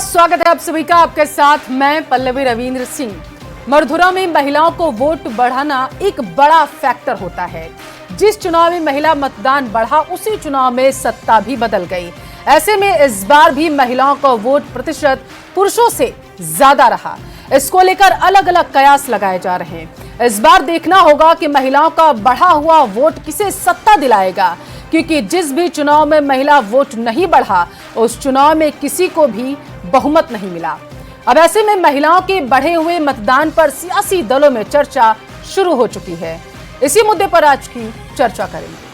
बहुत स्वागत है आप सभी का। आपके साथ मैं पल्लवी रविंद्र सिंह। मरधुरा में महिलाओं को वोट बढ़ाना एक बड़ा फैक्टर होता है। जिस चुनाव में महिला मतदान बढ़ा उसी चुनाव में सत्ता भी बदल गई। ऐसे में इस बार भी महिलाओं का वोट प्रतिशत पुरुषों से ज्यादा रहा। इसको लेकर अलग अलग कयास लगाए जा रहे हैं। इस बार देखना होगा कि महिलाओं का बढ़ा हुआ वोट किसे सत्ता दिलाएगा, क्योंकि जिस भी चुनाव में महिला वोट नहीं बढ़ा उस चुनाव में किसी को भी बहुमत नहीं मिला। अब ऐसे में महिलाओं के बढ़े हुए मतदान पर सियासी दलों में चर्चा शुरू हो चुकी है। इसी मुद्दे पर आज की चर्चा करेंगे।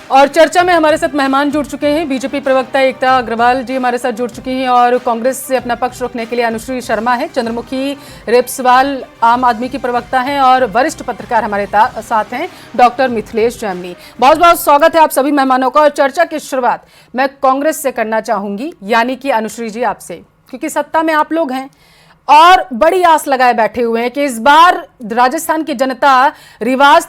और चर्चा में हमारे साथ मेहमान जुड़ चुके हैं। बीजेपी प्रवक्ता एकता अग्रवाल जी हमारे साथ जुड़ चुकी हैं और कांग्रेस से अपना पक्ष रखने के लिए अनुश्री शर्मा है। चंद्रमुखी रेपसवाल आम आदमी की प्रवक्ता हैं और वरिष्ठ पत्रकार हमारे साथ हैं डॉक्टर मिथिलेश जैमिनी। बहुत बहुत स्वागत है आप सभी मेहमानों का। और चर्चा की शुरुआत मैं कांग्रेस से करना चाहूंगी, यानी कि अनुश्री जी आपसे, क्योंकि सत्ता में आप लोग हैं और बड़ी आस लगाए बैठे हुए हैं कि इस बार राजस्थान की जनता रिवाज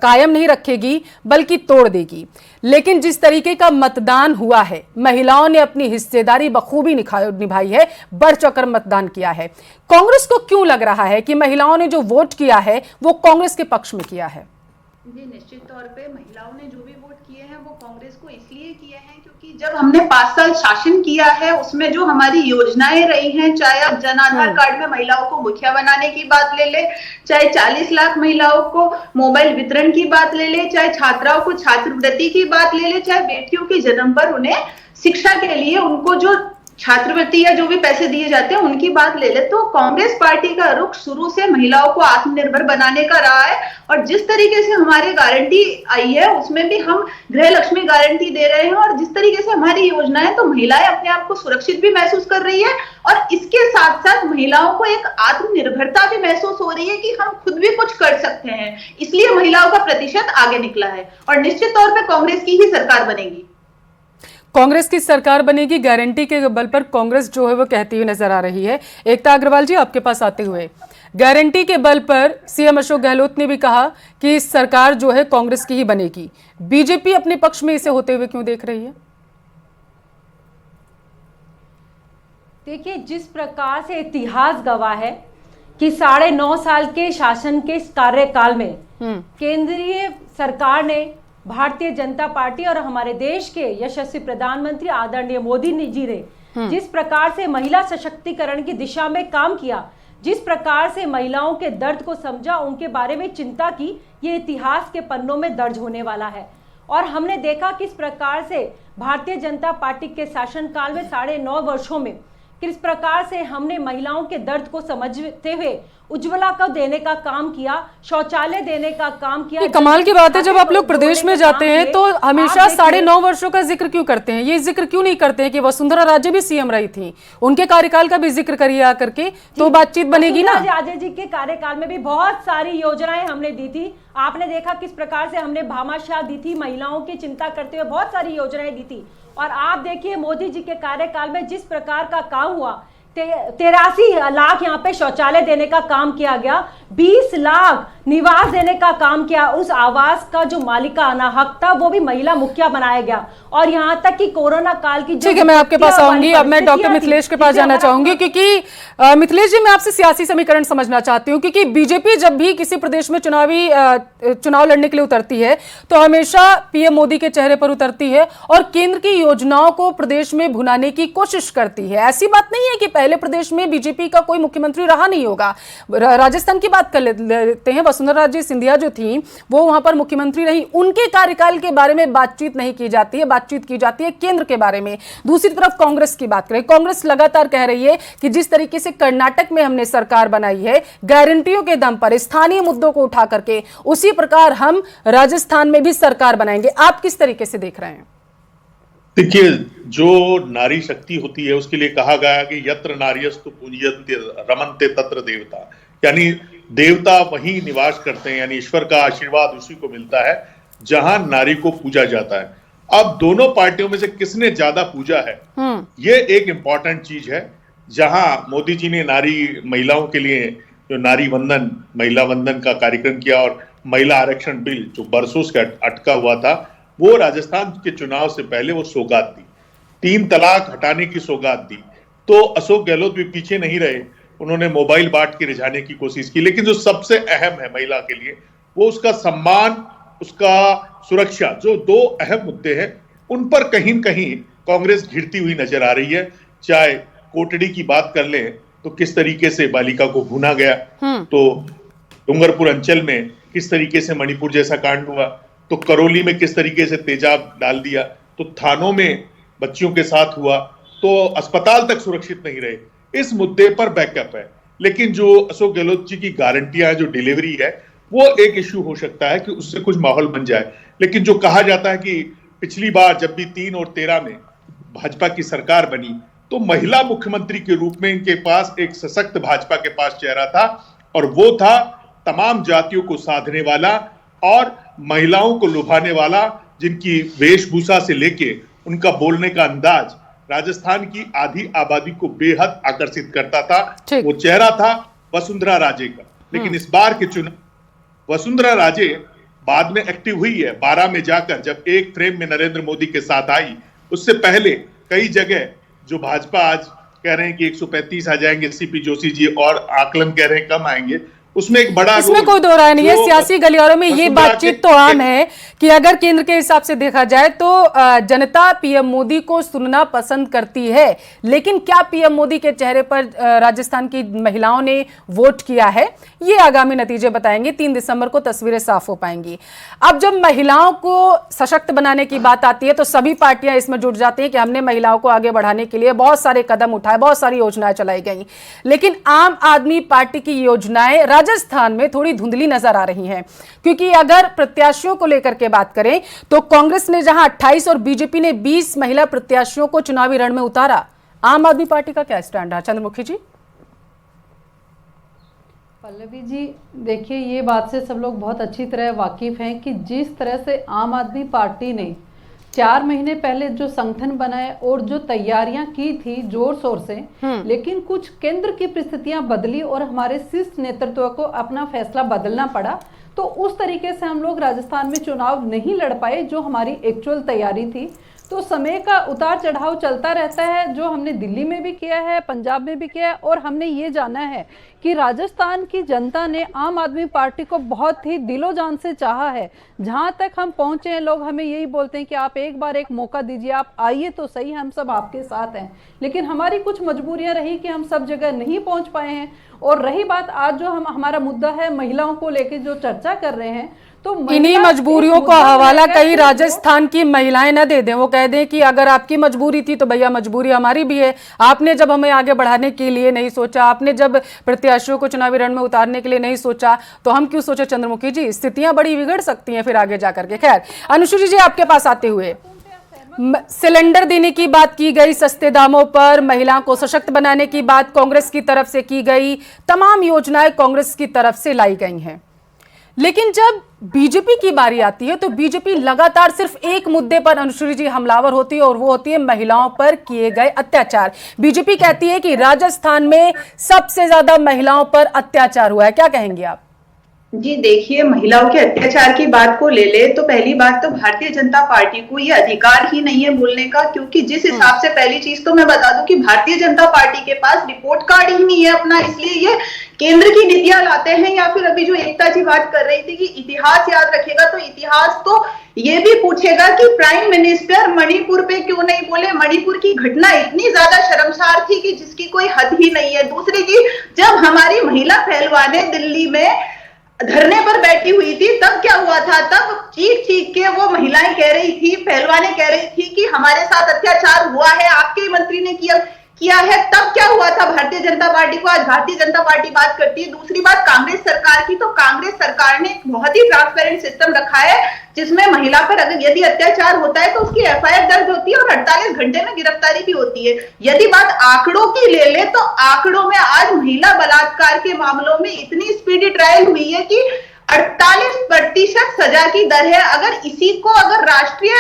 कायम नहीं रखेगी बल्कि तोड़ देगी। लेकिन जिस तरीके का मतदान हुआ है, महिलाओं ने अपनी हिस्सेदारी बखूबी निभाई है, बढ़ चढ़कर मतदान किया है। कांग्रेस को क्यों लग रहा है कि महिलाओं ने जो वोट किया है वो कांग्रेस के पक्ष में किया है? जी, निश्चित तौर पे महिलाओं ने जो भी वोट किए हैं वो कांग्रेस को इसलिए किए हैं क्योंकि जब हमने 5 साल शासन किया है उसमें जो हमारी योजनाएं रही हैं, चाहे आप जन आधार कार्ड में महिलाओं को मुखिया बनाने की बात ले ले, चाहे 40 लाख महिलाओं को मोबाइल वितरण की बात ले ले, चाहे छात्राओं को छात्रवृत्ति की बात ले ले, चाहे बेटियों के जन्म पर उन्हें शिक्षा के लिए उनको जो छात्रवृत्ति या जो भी पैसे दिए जाते हैं उनकी बात ले ले, तो कांग्रेस पार्टी का रुख शुरू से महिलाओं को आत्मनिर्भर बनाने का रहा है। और जिस तरीके से हमारी गारंटी आई है उसमें भी हम गृह लक्ष्मी गारंटी दे रहे हैं और जिस तरीके से हमारी योजना है तो महिलाएं अपने आप को सुरक्षित भी महसूस कर रही है और इसके साथ साथ महिलाओं को एक आत्मनिर्भरता भी महसूस हो रही है कि हम खुद भी कुछ कर सकते हैं। इसलिए महिलाओं का प्रतिशत आगे निकला है और निश्चित तौर पर कांग्रेस की ही सरकार बनेगी। कांग्रेस की सरकार बनेगी, गारंटी के बल पर कांग्रेस जो है वो कहती हुई नजर आ रही है। एकता अग्रवाल जी आपके पास आते हुए, गारंटी के बल पर सीएम अशोक गहलोत ने भी कहा कि सरकार जो है कांग्रेस की ही बनेगी। बीजेपी अपने पक्ष में इसे होते हुए क्यों देख रही है? देखिए, जिस प्रकार से इतिहास गवाह है कि 9.5 साल के शासन के कार्यकाल में केंद्रीय सरकार ने, भारतीय जनता पार्टी और हमारे देश के यशस्वी प्रधानमंत्री आदरणीय मोदी जी ने जिस प्रकार से महिला सशक्तिकरण की दिशा में काम किया, जिस प्रकार से महिलाओं के दर्द को समझा, उनके बारे में चिंता की, ये इतिहास के पन्नों में दर्ज होने वाला है। और हमने देखा किस प्रकार से भारतीय जनता पार्टी के शासनकाल में 9.5 वर्षों में किस प्रकार से हमने महिलाओं के दर्द को समझते हुए उज्ज्वला को देने का काम किया, शौचालय देने का काम किया। कमाल की बात है, जब आप लोग प्रदेश में जाते हैं तो हमेशा 9.5 वर्षों का जिक्र क्यों करते हैं? ये जिक्र क्यों नहीं करते हैं कि वसुंधरा राजे भी सीएम रही थी, उनके कार्यकाल का भी जिक्र करिए आकर के, तो बातचीत बनेगी ना। राजे जी के कार्यकाल में भी बहुत सारी योजनाएं हमने दी थी। आपने देखा किस प्रकार से हमने भामाशाह दी थी, महिलाओं की चिंता करते हुए बहुत सारी योजनाएं दी थी। और आप देखिए मोदी जी के कार्यकाल में जिस प्रकार का काम हुआ, 83 लाख यहाँ पे शौचालय देने का काम किया गया, 20 लाख निवास देने का काम किया। उस आवास का जो मालिकाना हक था वो भी महिला मुखिया बनाया गया। और यहाँ तक कि कोरोना काल की, ठीक है, मैं आपके पास आऊंगी। अब मैं डॉक्टर मिथिलेश के पास जाना चाहूंगी, क्योंकि मिथिलेश जी मैं आपसे सियासी समीकरण समझना चाहती हूँ। क्योंकि बीजेपी जब भी किसी प्रदेश में चुनाव लड़ने के लिए उतरती है तो हमेशा पीएम मोदी के चेहरे पर उतरती है और केंद्र की योजनाओं को प्रदेश में भुनाने की कोशिश करती है। ऐसी बात नहीं है कि पहले प्रदेश में बीजेपी का कोई मुख्यमंत्री रहा नहीं होगा। राजस्थान की बात कर लेते हैं, वसुंधरा राजे सिंधिया जो थी वो वहां पर मुख्यमंत्री रही, उनके कार्यकाल के बारे में बातचीत नहीं की जाती है, बातचीत की जाती है केंद्र के बारे में। दूसरी तरफ कांग्रेस की बात करें, कांग्रेस लगातार कह रही है कि जिस तरीके से कर्नाटक में हमने सरकार बनाई है गारंटियों के दम पर, स्थानीय मुद्दों को उठा करके, उसी प्रकार हम राजस्थान में भी सरकार बनाएंगे। आप किस तरीके से देख रहे हैं? देखिए, जो नारी शक्ति होती है उसके लिए कहा गया कि यत्र नार्यस्तु पूज्यन्ते रमन्ते तत्र देवता, यानी देवता वहीं निवास करते हैं, यानी ईश्वर का आशीर्वाद उसी को मिलता है जहां नारी को पूजा जाता है। अब दोनों पार्टियों में से किसने ज्यादा पूजा है, ये एक इंपॉर्टेंट चीज है। जहां मोदी जी ने महिलाओं के लिए जो नारी वंदन, महिला वंदन का कार्यक्रम किया और महिला आरक्षण बिल जो बरसों से अटका हुआ था, वो राजस्थान के चुनाव से पहले वो सौगात दी, 3 तलाक हटाने की सौगात दी। तो अशोक गहलोत भी पीछे नहीं रहे, उन्होंने मोबाइल बांट के रिझाने की कोशिश की। लेकिन जो सबसे अहम है महिला के लिए, वो उसका सम्मान, उसका सुरक्षा, जो 2 अहम मुद्दे हैं, उन पर कहीं न कहीं कांग्रेस घिरती हुई नजर आ रही है। चाहे कोटड़ी की बात कर लें तो किस तरीके से बालिका को भूना गया, तो डूंगरपुर अंचल में किस तरीके से मणिपुर जैसा कांड हुआ, तो करौली में किस तरीके से तेजाब डाल दिया, तो थानों में बच्चियों के साथ हुआ, तो अस्पताल तक सुरक्षित नहीं रहे। इस मुद्दे पर बैकअप है। लेकिन जो अशोक गहलोत जी की गारंटियां, जो डिलीवरी है, वो एक इश्यू हो सकता है कि उससे कुछ माहौल बन जाए। लेकिन जो कहा जाता है कि पिछली बार जब भी 3 और 13 में भाजपा की सरकार बनी, तो महिला मुख्यमंत्री के रूप में इनके पास एक सशक्त भाजपा के पास चेहरा था, और वो था तमाम जातियों को साधने वाला और महिलाओं को लुभाने वाला, जिनकी वेशभूषा से लेके उनका बोलने का अंदाज राजस्थान की आधी आबादी को बेहद आकर्षित करता था। वो चेहरा था वसुंधरा राजे का। लेकिन इस बार के चुनाव वसुंधरा राजे बाद में एक्टिव हुई है, 12 में जाकर जब एक फ्रेम में नरेंद्र मोदी के साथ आई। उससे पहले कई जगह जो भाजपा आज कह रहे हैं कि 135 आ जाएंगे, सीपी जोशी जी और आकलन कह रहे हैं कम आएंगे, उसमें एक बड़ा इसमें कोई दो राय नहीं है। सियासी गलियारों में ये बातचीत तो आम है कि अगर केंद्र के हिसाब से देखा जाए तो जनता पीएम मोदी को सुनना पसंद करती है, लेकिन क्या पीएम मोदी के चेहरे पर राजस्थान की महिलाओं ने वोट किया है, ये आगामी नतीजे बताएंगे। 3 दिसंबर को तस्वीरें साफ हो पाएंगी। अब जब महिलाओं को सशक्त बनाने की बात आती है तो सभी पार्टियां इसमें जुट जाती हैं कि हमने महिलाओं को आगे बढ़ाने के लिए बहुत सारे कदम उठाए, बहुत सारी योजनाएं चलाई गई। लेकिन आम आदमी पार्टी की योजनाएं राजस्थान में थोड़ी धुंधली नजर आ रही हैं, क्योंकि अगर प्रत्याशियों को लेकर के बात करें तो कांग्रेस ने जहां 28 और बीजेपी ने 20 महिला प्रत्याशियों को चुनावी रण में उतारा, आम आदमी पार्टी का क्या स्टैंड है? चंद्रमुखी जी। पल्लवी जी, देखिए, ये बात से सब लोग बहुत अच्छी तरह वाकिफ हैं कि जिस तरह से आम आदमी पार्टी ने 4 महीने पहले जो संगठन बनाए और जो तैयारियां की थी जोर शोर से, लेकिन कुछ केंद्र की परिस्थितियां बदली और हमारे शीर्ष नेतृत्व को अपना फैसला बदलना पड़ा, तो उस तरीके से हम लोग राजस्थान में चुनाव नहीं लड़ पाए जो हमारी एक्चुअल तैयारी थी। तो समय का उतार चढ़ाव चलता रहता है, जो हमने दिल्ली में भी किया है, पंजाब में भी किया है, और हमने ये जाना है कि राजस्थान की जनता ने आम आदमी पार्टी को बहुत ही दिलो जान से चाहा है। जहां तक हम पहुंचे हैं, लोग हमें यही बोलते हैं कि आप एक बार एक मौका दीजिए, आप आइए तो सही, हम सब आपके साथ हैं। लेकिन हमारी कुछ मजबूरियां रही कि हम सब जगह नहीं पहुंच पाए हैं। और रही बात आज जो हमारा मुद्दा है महिलाओं को लेकर जो चर्चा कर रहे हैं, तो इन्हीं मजबूरियों का हवाला कई राजस्थान की महिलाएं न दे दें, वो कह दें कि अगर आपकी मजबूरी थी तो भैया मजबूरी हमारी भी है। आपने जब हमें आगे बढ़ाने के लिए नहीं सोचा, आपने जब प्रत्याशियों को चुनावी रण में उतारने के लिए नहीं सोचा, तो हम क्यों सोचे? चंद्रमुखी जी, स्थितियां बड़ी बिगड़ सकती हैं फिर आगे जाकर के। खैर, अनुश्री जी, आपके पास आते हुए, सिलेंडर देने की बात की गई सस्ते दामों पर, महिलाओं को सशक्त बनाने की बात कांग्रेस की तरफ से की गई, तमाम योजनाएं कांग्रेस की तरफ से लाई गई हैं। लेकिन जब बीजेपी की बारी आती है तो बीजेपी लगातार सिर्फ एक मुद्दे पर अनुश्री जी हमलावर होती है, और वो होती है महिलाओं पर किए गए अत्याचार। बीजेपी कहती है कि राजस्थान में सबसे ज्यादा महिलाओं पर अत्याचार हुआ है। क्या कहेंगे आप? जी देखिए, महिलाओं के अत्याचार की बात को ले ले तो पहली बात तो भारतीय जनता पार्टी को ये अधिकार ही नहीं है बोलने का, क्योंकि जिस हिसाब से, पहली चीज तो मैं बता दूं कि भारतीय जनता पार्टी के पास रिपोर्ट कार्ड ही नहीं है अपना, इसलिए ये केंद्र की नीतियां लाते हैं। या फिर अभी जो एकता जी बात कर रही थी कि इतिहास याद रखेगा, तो इतिहास तो ये भी पूछेगा कि प्राइम मिनिस्टर मणिपुर पे क्यों नहीं बोले। मणिपुर की घटना इतनी ज्यादा शर्मसार थी कि जिसकी कोई हद ही नहीं है। दूसरी चीज, जब हमारी महिला पहलवानें दिल्ली में धरने पर बैठी हुई थी, तब क्या हुआ था? तब चीख चीख के वो महिलाएं कह रही थी, पहलवानें कह रही थी कि हमारे साथ अत्याचार हुआ है, आपके मंत्री ने किया है। तब क्या हुआ था भारतीय जनता पार्टी को? आज भारतीय जनता पार्टी बात करती है। दूसरी बात कांग्रेस सरकार की, तो कांग्रेस सरकार ने एक बहुत ही ट्रांसपेरेंट सिस्टम रखा है, जिसमें महिला पर अगर यदि अत्याचार होता है तो उसकी एफआईआर दर्ज होती है और 48 घंटे में गिरफ्तारी भी होती है। यदि बात आंकड़ों की ले ले तो आंकड़ों में आज महिला बलात्कार के मामलों में इतनी स्पीडी ट्रायल हुई है कि 48% सजा की दर है। अगर इसी को अगर राष्ट्रीय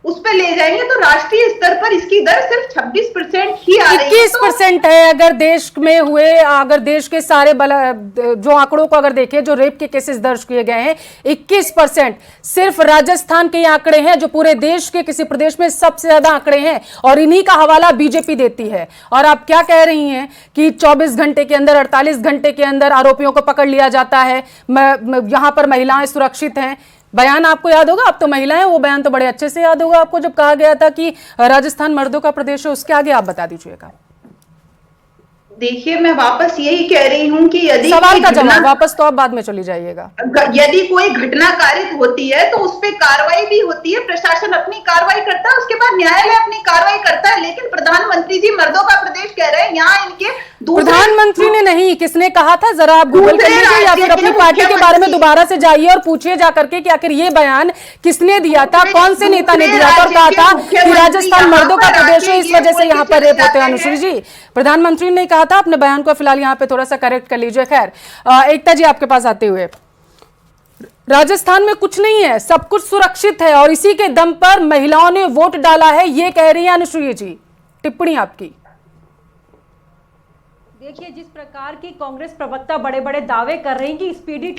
उस पे ले जाएंगे तो राष्ट्रीय स्तर पर इसकी दर सिर्फ 26% ही आ रही है। 21% है। अगर देश में हुए, अगर देश के सारे जो आंकड़ों को अगर देखें, जो रेप के केसेस दर्ज किए गए हैं, 21% सिर्फ राजस्थान के आंकड़े हैं, जो पूरे देश के किसी प्रदेश में सबसे ज्यादा आंकड़े हैं, और इन्हीं का हवाला बीजेपी देती है। और आप क्या कह रही हैं कि 24 घंटे के अंदर, 48 घंटे के अंदर आरोपियों को पकड़ लिया जाता है, यहां पर महिलाएं सुरक्षित हैं। बयान आपको याद होगा, आप तो महिला हैं, वो बयान तो बड़े अच्छे से याद होगा आपको, जब कहा गया था कि राजस्थान मर्दों का प्रदेश है। उसके आगे आप बता दीजिएगा। देखिए, मैं वापस यही कह रही हूँ कि यदि सवाल का जवाब वापस तो आप बाद में चली जाइएगा। यदि कोई घटना कारित होती है तो उस पर कार्रवाई भी होती है, प्रशासन अपनी कार्रवाई करता है, उसके बाद न्यायालय अपनी कार्रवाई करता है। लेकिन प्रधानमंत्री जी मर्दों का प्रदेश कह रहे हैं, यहाँ इनके प्रधानमंत्री ने नहीं, किसने कहा था? जरा आप गूगल कर लीजिए या फिर अपनी पार्टी के बारे में दोबारा से जाइए और पूछिए जाकर के कि आखिर ये बयान किसने दिया था, कौन से नेता ने दिया था और कहा था कि राजस्थान मर्दों का प्रदेश है, इस वजह से यहाँ पर रेप होते हैं। अनुश्री जी, प्रधानमंत्री ने कहा था, अपने बयान को फिलहाल यहाँ पे थोड़ा सा करेक्ट कर लीजिए। खैर, एकता जी आपके पास आते हुए, राजस्थान में कुछ नहीं है, सब कुछ सुरक्षित है और इसी के दम पर महिलाओं ने वोट डाला है, ये कह रही है अनुश्री जी। टिप्पणी आपकी। देखिए, जिस प्रकार की कांग्रेस प्रवक्ता बड़े बड़े दावे कर रही कि स्पीडी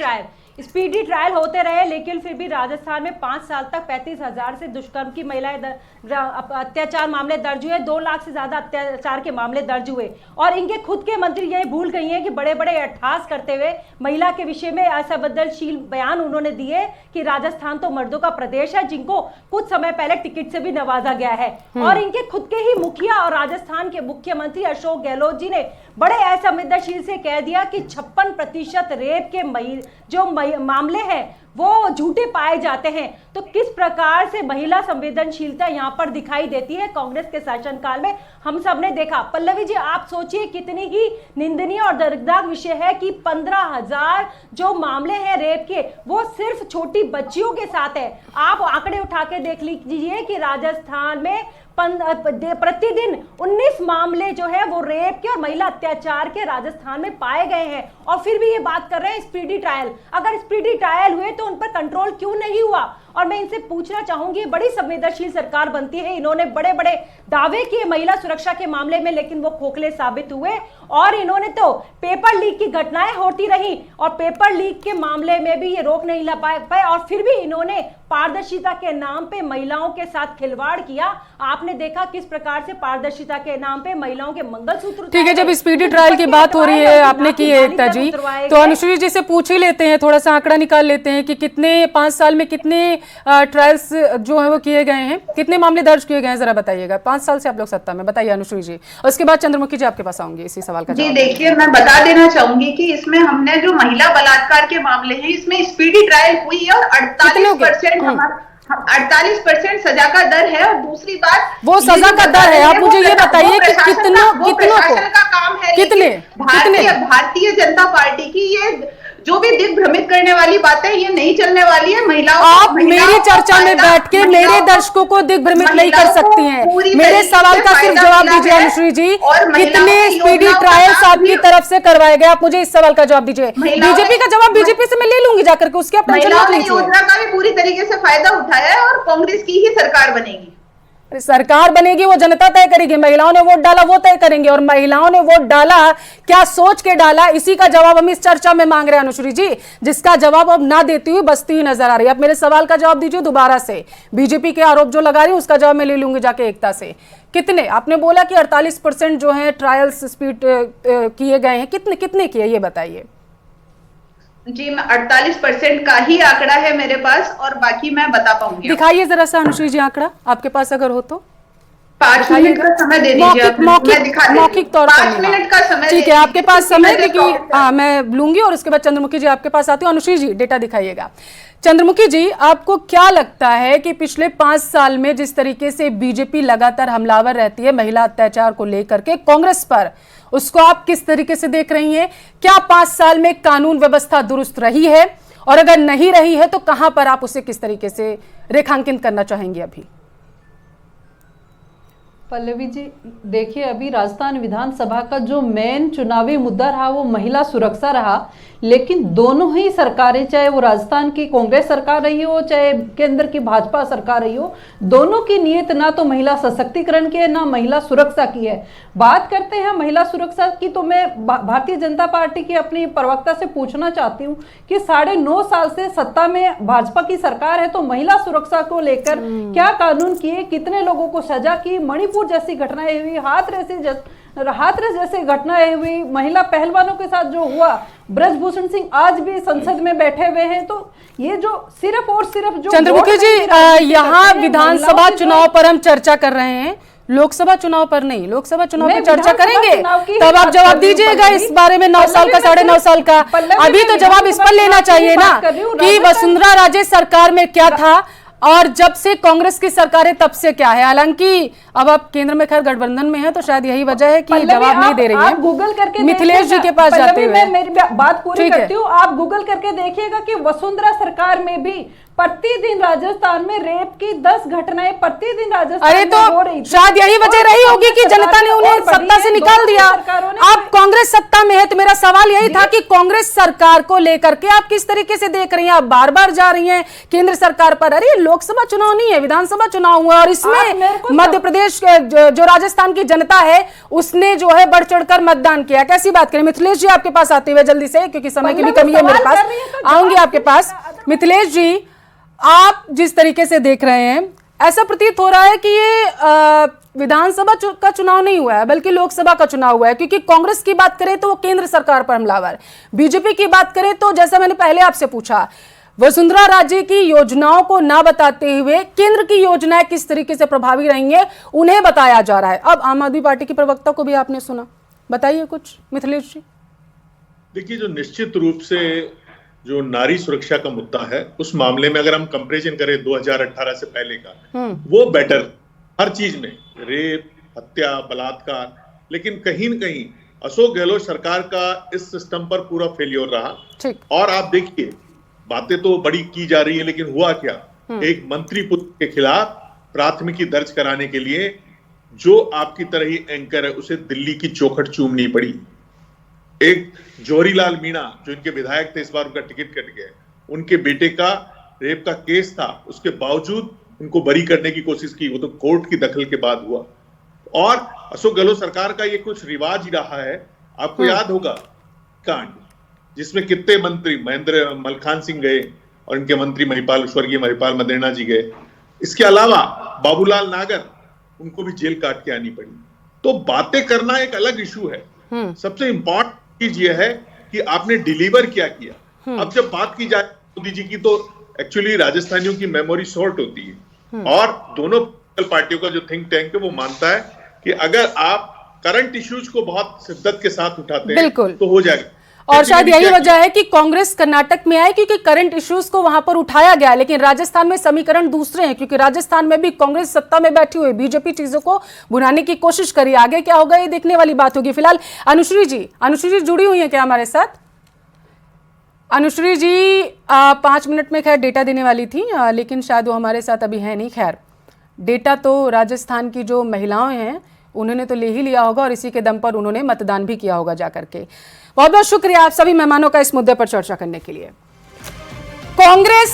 ट्रायल होते रहे, लेकिन फिर भी राजस्थान में 5 साल तक 35,000 से दुष्कर्म की महिलाएं अत्याचार मामले दर्ज हुए, 2 लाख से ज्यादा अत्याचार के मामले दर्ज हुए। और इनके खुद के मंत्री ये भूल गई हैं कि बड़े बड़े अट्ठास करते हुए महिला के विषय में असंवेदनशील बयान उन्होंने दिए कि राजस्थान तो मर्दों का प्रदेश है, जिनको कुछ समय पहले टिकट से भी नवाजा गया है। और इनके खुद के ही मुखिया और राजस्थान के मुख्यमंत्री अशोक गहलोत जी ने बड़े असंवेदनशील से कह दिया कि 56% रेप के जो मामले हैं वो झूठे पाए जाते हैं। तो किस प्रकार से महिला संवेदनशीलता यहाँ पर दिखाई देती है कांग्रेस के शासनकाल में, हम सब ने देखा। पल्लवी जी, आप सोचिए कितनी ही निंदनीय और दर्दनाक विषय है कि 15,000 जो मामले हैं रेप के, वो सिर्फ छोटी बच्चियों के साथ है। आप आंकड़े उठा के देख लीजिए कि राजस्थान में प्रतिदिन 19 मामले जो है वो रेप के और महिला अत्याचार के राजस्थान में पाए गए हैं। और फिर भी ये बात कर रहे हैं स्पीडी ट्रायल। अगर स्पीडी ट्रायल हुए तो उन पर कंट्रोल क्यों नहीं हुआ? और मैं इनसे पूछना चाहूंगी, बड़ी संवेदनशील सरकार बनती है, इन्होंने बड़े बड़े दावे किए महिला सुरक्षा के मामले में, लेकिन वो खोखले साबित हुए। और इन्होंने तो पेपर लीक की घटनाएं होती रही और पेपर लीक के मामले में भी ये रोक नहीं ला पाए, और फिर भी इन्होंने पारदर्शिता के नाम पे महिलाओं के साथ खिलवाड़ किया। आपने देखा किस प्रकार से पारदर्शिता के नाम पे महिलाओं के मंगलसूत्र। ठीक है, जब स्पीडी ट्रायल की बात हो रही है, आपने की है एकता जी, तो अनुश्री जी से पूछ ही लेते हैं, थोड़ा सा आंकड़ा निकाल लेते हैं कि कितने 5 साल में कितने ट्रायल्स जो है वो किए गए हैं, कितने मामले दर्ज किए गए हैं, जरा बताइएगा। 5 साल से आप लोग सत्ता में, बताइए अनुश्री जी। उसके बाद चंद्रमुखी जी आपके पास आऊंगी इसी सवाल का जी। देखिए, मैं बता देना चाहूंगी कि इसमें हमने जो महिला बलात्कार के मामले हैं, इसमें स्पीडी ट्रायल हुई है और 48% सजा का दर है। और दूसरी बात, वो सजा का दर है, आप मुझे ये बताइए कि कितनों को, का काम है, कितने भारतीय जनता पार्टी की ये जो भी दिग्भ्रमित करने वाली बातें, ये नहीं चलने वाली है। महिलाओं, आप मेरी चर्चा में बैठ के मेरे दर्शकों को दिग्भ्रमित नहीं कर सकती हैं। मेरे सवाल का सिर्फ जवाब दीजिए अनुश्री जी, कितने स्पीडी ट्रायल्स आपकी तरफ से करवाए गए? आप मुझे इस सवाल का जवाब दीजिए। बीजेपी का जवाब बीजेपी से मैं ले लूंगी जाकर के, उसकी आप टेंशन मत लीजिए। योजना का भी पूरी तरीके से फायदा उठाया है और कांग्रेस की ही सरकार बनेगी। सरकार बनेगी वो जनता तय करेगी, महिलाओं ने वोट डाला वो तय करेंगे। और महिलाओं ने वोट डाला, क्या सोच के डाला, इसी का जवाब हम इस चर्चा में मांग रहे हैं अनुश्री जी, जिसका जवाब अब ना देती हुई बसती हुई नजर आ रही है। आप मेरे सवाल का जवाब दीजिए दोबारा से। बीजेपी के आरोप जो लगा रही है उसका जवाब मैं ले लूंगी जाके एकता से। कितने, आपने बोला कि 48% जो है ट्रायल्स स्पीड किए गए हैं, कितने किए ये बताइए। जी, मैं 48% का ही आंकड़ा है मेरे पास और बाकी मैं बता पाऊंगी। दिखाइए जरा सा अनुश्री जी आंकड़ा, आपके पास अगर हो तो। 5 मिनट का समय दे दीजिए। मौखिक तौर पर 5 मिनट का समय, ठीक है आपके पास समय, क्योंकि मैं लूंगी और उसके बाद चंद्रमुखी जी आपके पास आती हूँ। अनुश्री जी डेटा दिखाइएगा। चंद्रमुखी जी, आपको क्या लगता है कि पिछले 5 साल में जिस तरीके से बीजेपी लगातार हमलावर रहती है महिला अत्याचार को लेकर के कांग्रेस पर, उसको आप किस तरीके से देख रही हैं? क्या 5 साल में कानून व्यवस्था दुरुस्त रही है, और अगर नहीं रही है तो कहां पर आप उसे किस तरीके से रेखांकित करना चाहेंगे? अभी पल्लवी जी, देखिए अभी राजस्थान विधानसभा का जो मेन चुनावी मुद्दा रहा वो महिला सुरक्षा रहा, लेकिन दोनों ही सरकारें, चाहे वो राजस्थान की कांग्रेस सरकार रही हो चाहे केंद्र की भाजपा सरकार रही हो, दोनों की नीयत ना तो महिला सशक्तिकरण की है ना महिला सुरक्षा की है। बात करते हैं महिला सुरक्षा की, तो मैं भारतीय जनता पार्टी की अपनी प्रवक्ता से पूछना चाहती हूँ कि 9.5 साल से सत्ता में भाजपा की सरकार है, तो महिला सुरक्षा को लेकर क्या कानून किए, कितने लोगों को सजा की, मणिपुर जैसी घटनाएं हुई, हाथरस जैसे घटनाएं हुई, महिला पहलवानों के साथ जो हुआ, ब्रजभूषण सिंह आज भी संसद में बैठे हुए हैं। तो ये जो सिर्फ और सिर्फ जो चंद्रमुखी जी, यहाँ विधानसभा चुनाव पर हम चर्चा कर रहे हैं, लोकसभा चुनाव पर नहीं। लोकसभा चुनाव पर चर्चा करेंगे तब आप जवाब दीजिएगा इस बारे में। 9 साल का 9.5 साल का अभी तो जवाब इस पर लेना चाहिए ना कि वसुंधरा राजे सरकार में क्या था और जब से कांग्रेस की सरकार है तब से क्या है। हालांकि अब आप केंद्र में खैर गठबंधन में है तो शायद यही वजह है कि जवाब नहीं दे रही है। गूगल करके मिथिलेश जी के पास जाते हुए मेरी बात पूरी करती हूँ। आप गूगल करके देखिएगा कि वसुंधरा सरकार में भी प्रतिदिन राजस्थान में रेप की 10 घटनाएं प्रतिदिन राजस्थान में हो रही थी। शायद यही वजह रही होगी कि जनता ने उन्हें सत्ता से निकाल दिया। अब कांग्रेस सत्ता में है तो मेरा सवाल यही था कि कांग्रेस सरकार को लेकर के आप किस तरीके से देख रही हैं। आप बार बार जा रही हैं केंद्र सरकार पर। अरे लोकसभा चुनाव नहीं है, विधानसभा चुनाव हुआ और इसमें मध्य प्रदेश जो राजस्थान की जनता है उसने जो है बढ़ चढ़कर मतदान किया। कैसी बात करें। मिथिलेश जी आपके पास आते हुए जल्दी से, क्योंकि समय की भी कमी है मेरे पास, आऊंगी आपके पास। मिथिलेश जी, आप जिस तरीके से देख रहे हैं ऐसा प्रतीत हो रहा है कि ये विधानसभा का चुनाव नहीं हुआ है बल्कि लोकसभा का चुनाव हुआ है, क्योंकि कांग्रेस की बात करें तो वो केंद्र सरकार पर हमलावर, बीजेपी की बात करें तो जैसा मैंने पहले आपसे पूछा वसुंधरा राजे की योजनाओं को ना बताते हुए केंद्र की योजनाएं किस तरीके से प्रभावी रही हैं उन्हें बताया जा रहा है। अब आम आदमी पार्टी की प्रवक्ता को भी आपने सुना, बताइए कुछ मिथिलेश जी। देखिए, जो निश्चित रूप से जो नारी सुरक्षा का मुद्दा है उस मामले में अगर हम कंपैरिजन करें 2018 से पहले का, वो बेटर हर चीज में, रेप, हत्या, बलात्कार, लेकिन कहीं न कहीं अशोक गहलोत सरकार का इस सिस्टम पर पूरा फेलियर रहा। और आप देखिए, बातें तो बड़ी की जा रही है लेकिन हुआ क्या, एक मंत्री पुत्र के खिलाफ प्राथमिकी दर्ज कराने के लिए जो आपकी तरह ही एंकर है उसे दिल्ली की चौखट चूमनी पड़ी। एक जौहरीलाल मीणा जो इनके विधायक थे, इस बार उनका टिकट कट गया, उनके बेटे का रेप का केस था, उसके बावजूद उनको बरी करने की कोशिश की, वो तो कोर्ट की दखल के बाद हुआ। और अशोक गहलोत सरकार का ये कुछ रिवाज ही रहा है। आपको याद होगा कांड जिसमें कितने मंत्री, महेंद्र मलखान सिंह गए और इनके मंत्री स्वर्गीय महिपाल मदेरणा जी गए। इसके अलावा बाबूलाल नागर, उनको भी जेल काट के आनी पड़ी। तो बातें करना एक अलग इशू है, सबसे इंपॉर्टेंट चीज ये है कि आपने डिलीवर क्या किया। अब जब बात की जाए मोदी जी की तो एक्चुअली राजस्थानियों की मेमोरी शॉर्ट होती है और दोनों पार्टियों का जो थिंक टैंक है वो मानता है कि अगर आप करंट इश्यूज को बहुत शिद्दत के साथ उठाते हैं तो हो जाएगा। और शायद यही वजह है कि कांग्रेस कर्नाटक में आए क्योंकि करंट इश्यूज को वहां पर उठाया गया, लेकिन राजस्थान में समीकरण दूसरे हैं क्योंकि राजस्थान में भी कांग्रेस सत्ता में बैठी हुई, बीजेपी चीजों को भुनाने की कोशिश करी। आगे क्या होगा ये देखने वाली बात होगी। फिलहाल अनुश्री जी जुड़ी हुई है क्या हमारे साथ? अनुश्री जी 5 मिनट में खैर डेटा देने वाली थी लेकिन शायद वो हमारे साथ अभी है नहीं। खैर डेटा तो राजस्थान की जो महिलाएं हैं उन्होंने तो ले ही लिया होगा और इसी के दम पर उन्होंने मतदान भी किया होगा जाकर के। बहुत बहुत शुक्रिया आप सभी मेहमानों का इस मुद्दे पर चर्चा करने के लिए। कांग्रेस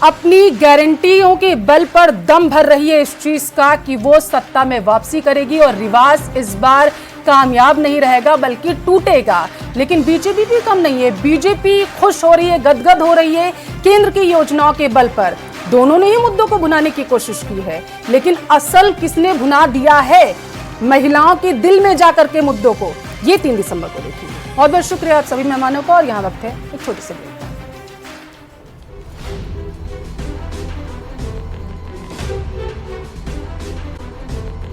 अपनी गारंटियों के बल पर दम भर रही है इस चीज का कि वो सत्ता में वापसी करेगी और रिवाज इस बार कामयाब नहीं रहेगा बल्कि टूटेगा। लेकिन बीजेपी भी कम नहीं है, बीजेपी खुश हो रही है, गदगद हो रही है केंद्र की योजनाओं के बल पर। दोनों ने ही मुद्दों को भुनाने की कोशिश की है, लेकिन असल किसने भुना दिया है महिलाओं के दिल में जाकर के मुद्दों को, ये 3 दिसंबर को देखिए। बहुत बहुत शुक्रिया आप सभी मेहमानों का और यहाँ वक्त है एक छोटे से ब्रेक।